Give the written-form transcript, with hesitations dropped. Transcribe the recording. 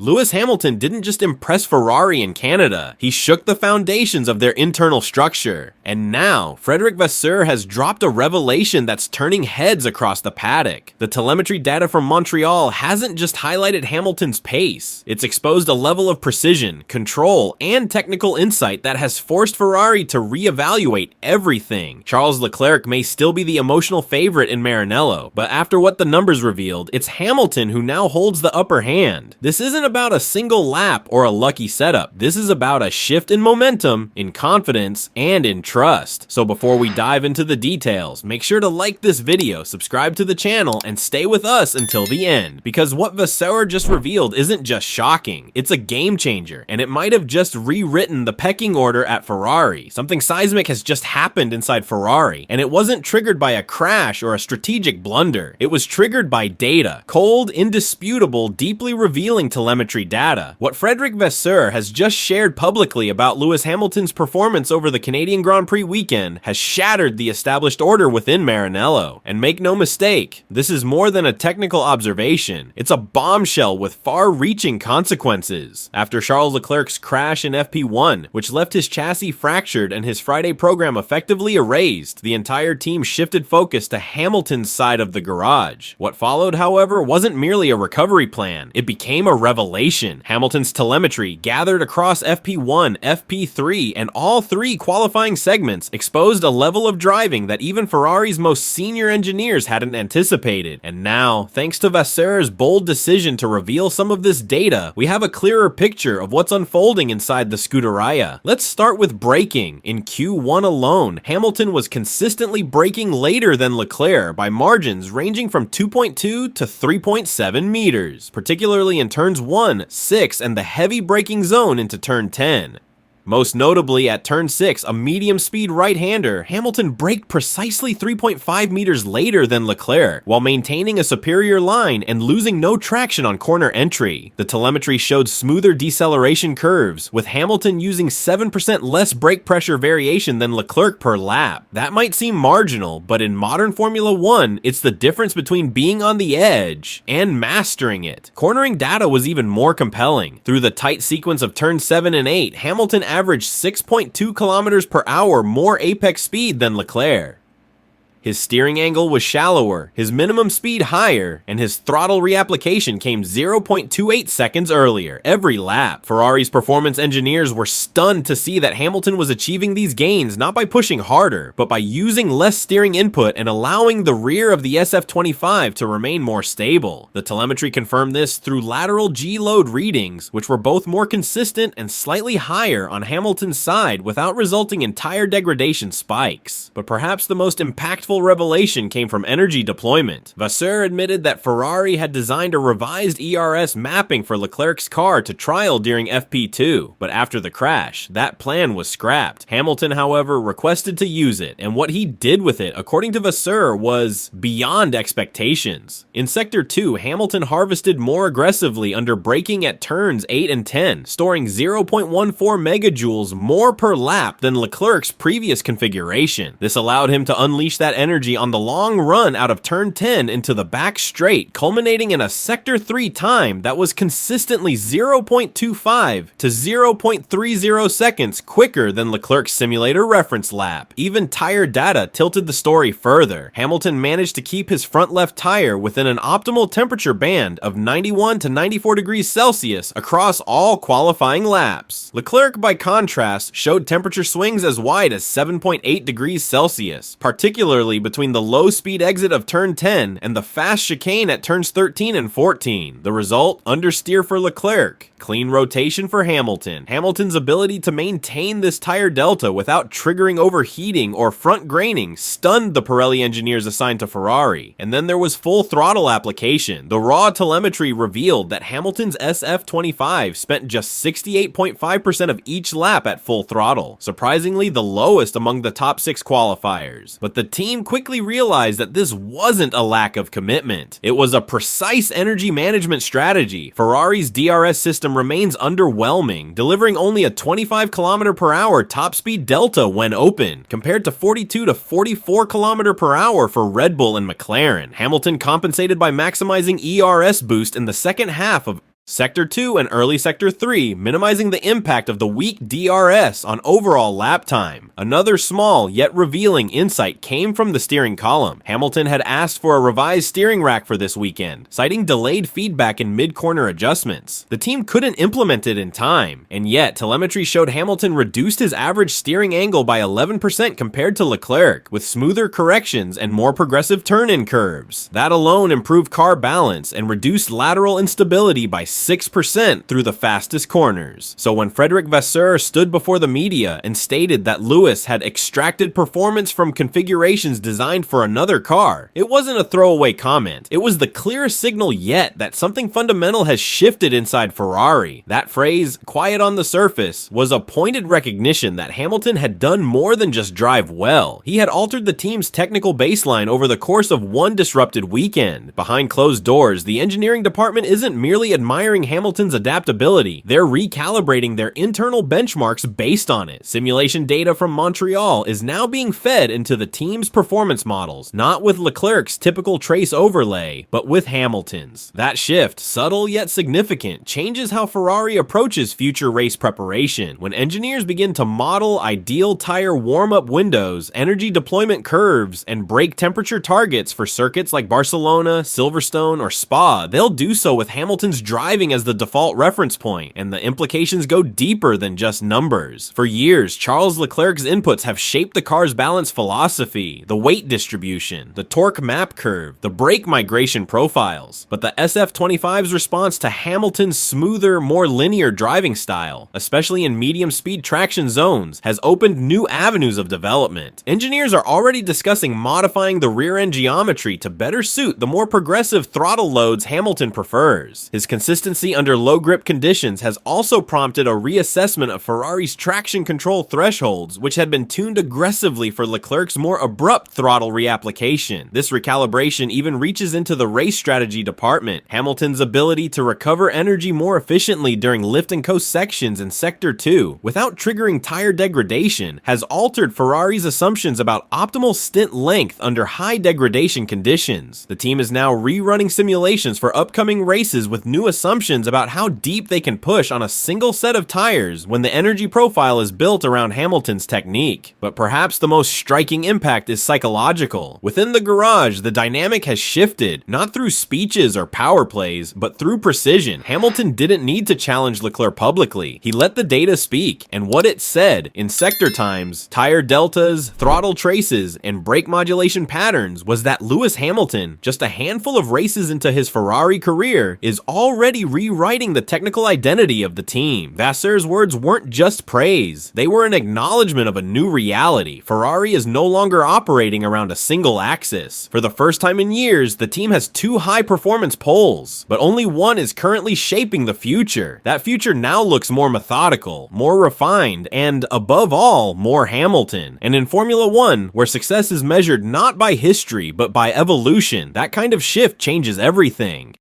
Lewis Hamilton didn't just impress Ferrari in Canada, he shook the foundations of their internal structure. And now, Frédéric Vasseur has dropped a revelation that's turning heads across the paddock. The telemetry data from Montreal hasn't just highlighted Hamilton's pace, it's exposed a level of precision, control, and technical insight that has forced Ferrari to reevaluate everything. Charles Leclerc may still be the emotional favorite in Maranello, but after what the numbers revealed, it's Hamilton who now holds the upper hand. This isn't about a single lap or a lucky setup. This is about a shift in momentum, in confidence, and in trust. So before we dive into the details, make sure to like this video, subscribe to the channel, and stay with us until the end, because what Vasseur just revealed isn't just shocking, it's a game changer, and it might have just rewritten the pecking order at Ferrari. Something seismic has just happened inside Ferrari, and it wasn't triggered by a crash or a strategic blunder. It was triggered by data. Cold, indisputable, deeply revealing telemetry data. What Frédéric Vasseur has just shared publicly about Lewis Hamilton's performance over the Canadian Grand Prix weekend has shattered the established order within Maranello. And make no mistake, this is more than a technical observation. It's a bombshell with far-reaching consequences. After Charles Leclerc's crash in FP1, which left his chassis fractured and his Friday program effectively erased, the entire team shifted focus to Hamilton's side of the garage. What followed, however, wasn't merely a recovery plan. It became a revelation. Hamilton's telemetry, gathered across FP1, FP3, and all three qualifying segments, exposed a level of driving that even Ferrari's most senior engineers hadn't anticipated. And now, thanks to Vasseur's bold decision to reveal some of this data, we have a clearer picture of what's unfolding inside the Scuderia. Let's start with braking. In Q1 alone, Hamilton was consistently braking later than Leclerc by margins ranging from 2.2 to 3.7 meters, particularly in turns 1, 6, and the heavy braking zone into turn 10. Most notably, at turn 6, a medium-speed right-hander, Hamilton braked precisely 3.5 meters later than Leclerc, while maintaining a superior line and losing no traction on corner entry. The telemetry showed smoother deceleration curves, with Hamilton using 7% less brake pressure variation than Leclerc per lap. That might seem marginal, but in modern Formula 1, it's the difference between being on the edge and mastering it. Cornering data was even more compelling. Through the tight sequence of turns 7 and 8, Hamilton averaged 6.2 kilometers per hour more apex speed than Leclerc. His steering angle was shallower, his minimum speed higher, and his throttle reapplication came 0.28 seconds earlier, every lap. Ferrari's performance engineers were stunned to see that Hamilton was achieving these gains not by pushing harder, but by using less steering input and allowing the rear of the SF25 to remain more stable. The telemetry confirmed this through lateral G-load readings, which were both more consistent and slightly higher on Hamilton's side without resulting in tire degradation spikes. But perhaps the most impactful revelation came from energy deployment. Vasseur admitted that Ferrari had designed a revised ERS mapping for Leclerc's car to trial during FP2, but after the crash, that plan was scrapped. Hamilton, however, requested to use it, and what he did with it, according to Vasseur, was beyond expectations. In Sector 2, Hamilton harvested more aggressively under braking at turns 8 and 10, storing 0.14 megajoules more per lap than Leclerc's previous configuration. This allowed him to unleash that energy on the long run out of turn 10 into the back straight, culminating in a Sector 3 time that was consistently 0.25 to 0.30 seconds quicker than Leclerc's simulator reference lap. Even tire data tilted the story further. Hamilton managed to keep his front left tire within an optimal temperature band of 91 to 94 degrees Celsius across all qualifying laps. Leclerc, by contrast, showed temperature swings as wide as 7.8 degrees Celsius, particularly between the low-speed exit of turn 10 and the fast chicane at turns 13 and 14. The result? Understeer for Leclerc. Clean rotation for Hamilton. Hamilton's ability to maintain this tire delta without triggering overheating or front graining stunned the Pirelli engineers assigned to Ferrari. And then there was full throttle application. The raw telemetry revealed that Hamilton's SF25 spent just 68.5% of each lap at full throttle, surprisingly the lowest among the top 6 qualifiers. But the team quickly realized that this wasn't a lack of commitment. It was a precise energy management strategy. Ferrari's DRS system remains underwhelming, delivering only a 25 km per hour top speed delta when open, compared to 42 to 44 km per hour for Red Bull and McLaren. Hamilton compensated by maximizing ERS boost in the second half of Sector 2 and early Sector 3, minimizing the impact of the weak DRS on overall lap time. Another small yet revealing insight came from the steering column. Hamilton had asked for a revised steering rack for this weekend, citing delayed feedback in mid-corner adjustments. The team couldn't implement it in time, and yet telemetry showed Hamilton reduced his average steering angle by 11% compared to Leclerc, with smoother corrections and more progressive turn-in curves. That alone improved car balance and reduced lateral instability by 6% through the fastest corners. So when Frédéric Vasseur stood before the media and stated that Lewis had extracted performance from configurations designed for another car, it wasn't a throwaway comment. It was the clearest signal yet that something fundamental has shifted inside Ferrari. That phrase, quiet on the surface, was a pointed recognition that Hamilton had done more than just drive well. He had altered the team's technical baseline over the course of one disrupted weekend. Behind closed doors, the engineering department isn't merely admiring Hamilton's adaptability, they're recalibrating their internal benchmarks based on it. Simulation data from Montreal is now being fed into the team's performance models, not with Leclerc's typical trace overlay, but with Hamilton's. That shift, subtle yet significant, changes how Ferrari approaches future race preparation. When engineers begin to model ideal tire warm-up windows, energy deployment curves, and brake temperature targets for circuits like Barcelona, Silverstone, or Spa, they'll do so with Hamilton's driving as the default reference point, and the implications go deeper than just numbers. For years, Charles Leclerc's inputs have shaped the car's balance philosophy, the weight distribution, the torque map curve, the brake migration profiles. But the SF25's response to Hamilton's smoother, more linear driving style, especially in medium-speed traction zones, has opened new avenues of development. Engineers are already discussing modifying the rear-end geometry to better suit the more progressive throttle loads Hamilton prefers. His consistency under low grip conditions has also prompted a reassessment of Ferrari's traction control thresholds, which had been tuned aggressively for Leclerc's more abrupt throttle reapplication. This recalibration even reaches into the race strategy department. Hamilton's ability to recover energy more efficiently during lift and coast sections in Sector 2, without triggering tire degradation, has altered Ferrari's assumptions about optimal stint length under high degradation conditions. The team is now rerunning simulations for upcoming races with new assumptions about how deep they can push on a single set of tires when the energy profile is built around Hamilton's technique. But perhaps the most striking impact is psychological. Within the garage, the dynamic has shifted, not through speeches or power plays, but through precision. Hamilton didn't need to challenge Leclerc publicly. He let the data speak, and what it said in sector times, tire deltas, throttle traces, and brake modulation patterns was that Lewis Hamilton, just a handful of races into his Ferrari career, is already rewriting the technical identity of the team. Vasseur's words weren't just praise, they were an acknowledgement of a new reality. Ferrari is no longer operating around a single axis. For the first time in years, the team has two high-performance poles, but only one is currently shaping the future. That future now looks more methodical, more refined, and above all, more Hamilton. And in Formula One, where success is measured not by history, but by evolution, that kind of shift changes everything.